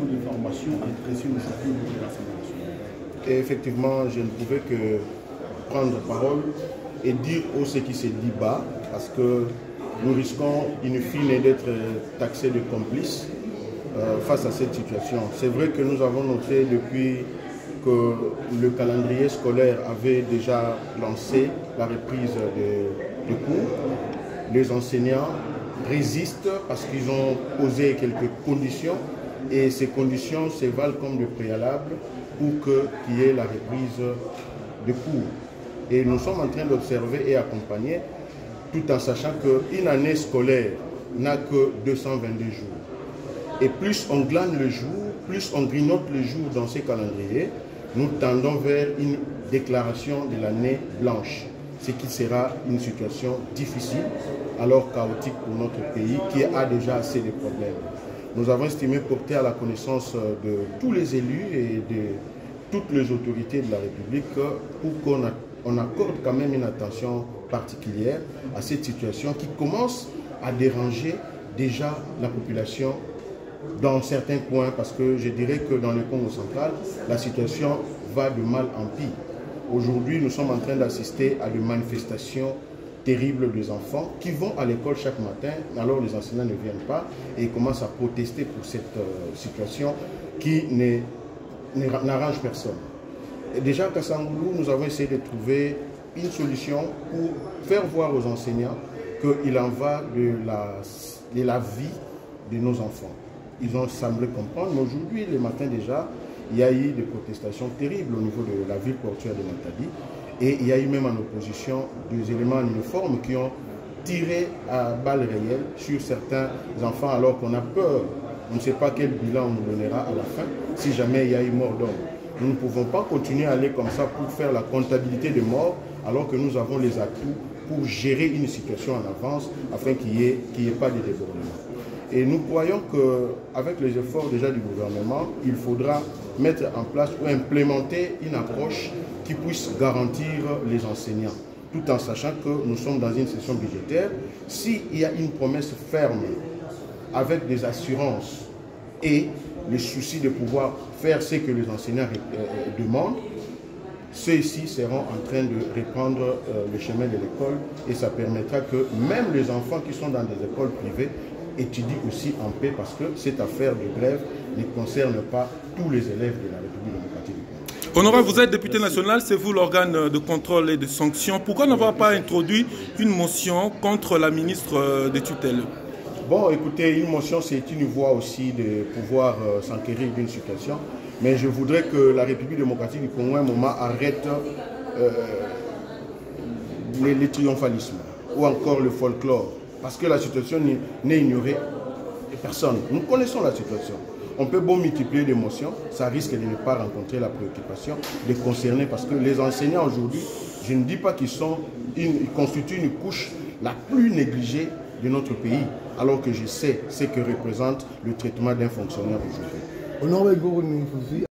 de formation adressée aujourd'hui au niveau de l'Assemblée nationale. Et effectivement, je ne pouvais que prendre parole et dire haut ce qui se dit bas, parce que nous risquons in fine d'être taxés de complices face à cette situation. C'est vrai que nous avons noté depuis que le calendrier scolaire avait déjà lancé la reprise des cours. Les enseignants résistent parce qu'ils ont posé quelques conditions et ces conditions se valent comme de préalable pour qu'il y ait la reprise de cours. Et nous sommes en train d'observer et accompagner tout en sachant qu'une année scolaire n'a que 222 jours. Et plus on glane le jour, plus on grignote le jour dans ces calendriers, nous tendons vers une déclaration de l'année blanche, ce qui sera une situation difficile, alors chaotique pour notre pays qui a déjà assez de problèmes. Nous avons estimé porter à la connaissance de tous les élus et de toutes les autorités de la République pour qu'on accorde quand même une attention particulière à cette situation qui commence à déranger déjà la population dans certains coins, parce que je dirais que dans le Congo central, la situation va de mal en pire. Aujourd'hui, nous sommes en train d'assister à des manifestations terribles des enfants qui vont à l'école chaque matin, alors les enseignants ne viennent pas et commencent à protester pour cette situation qui n'arrange personne. Et déjà à Kassangoulou, nous avons essayé de trouver une solution pour faire voir aux enseignants qu'il en va de la vie de nos enfants. Ils ont semblé comprendre, mais aujourd'hui, le matin déjà, il y a eu des protestations terribles au niveau de la ville portuaire de Matadi. Et il y a eu même en opposition des éléments en uniforme qui ont tiré à balles réelles sur certains enfants alors qu'on a peur. On ne sait pas quel bilan on nous donnera à la fin si jamais il y a eu mort d'homme. Nous ne pouvons pas continuer à aller comme ça pour faire la comptabilité des morts alors que nous avons les atouts pour gérer une situation en avance afin qu'il n'y ait pas de débordement. Et nous croyons qu'avec les efforts déjà du gouvernement, il faudra mettre en place ou implémenter une approche qui puisse garantir les enseignants, tout en sachant que nous sommes dans une session budgétaire. S'il y a une promesse ferme, avec des assurances et le souci de pouvoir faire ce que les enseignants demandent, ceux-ci seront en train de reprendre le chemin de l'école et ça permettra que même les enfants qui sont dans des écoles privées étudient aussi en paix, parce que cette affaire de grève ne concerne pas tous les élèves de la République démocratique du Congo. Honorable, vous êtes député national, c'est vous l'organe de contrôle et de sanction. Pourquoi n'avoir pas introduit une motion contre la ministre des tutelles? Bon, écoutez, une motion, c'est une voie aussi de pouvoir s'enquérir d'une situation. Mais je voudrais que la République démocratique du Congo, à un moment, arrête les triomphalismes ou encore le folklore. Parce que la situation n'est ignorée de personne. Nous connaissons la situation. On peut beau multiplier les motions, ça risque de ne pas rencontrer la préoccupation des concernés. Parce que les enseignants aujourd'hui, je ne dis pas qu'ils constituent une couche la plus négligée de notre pays, alors que je sais ce que représente le traitement d'un fonctionnaire aujourd'hui.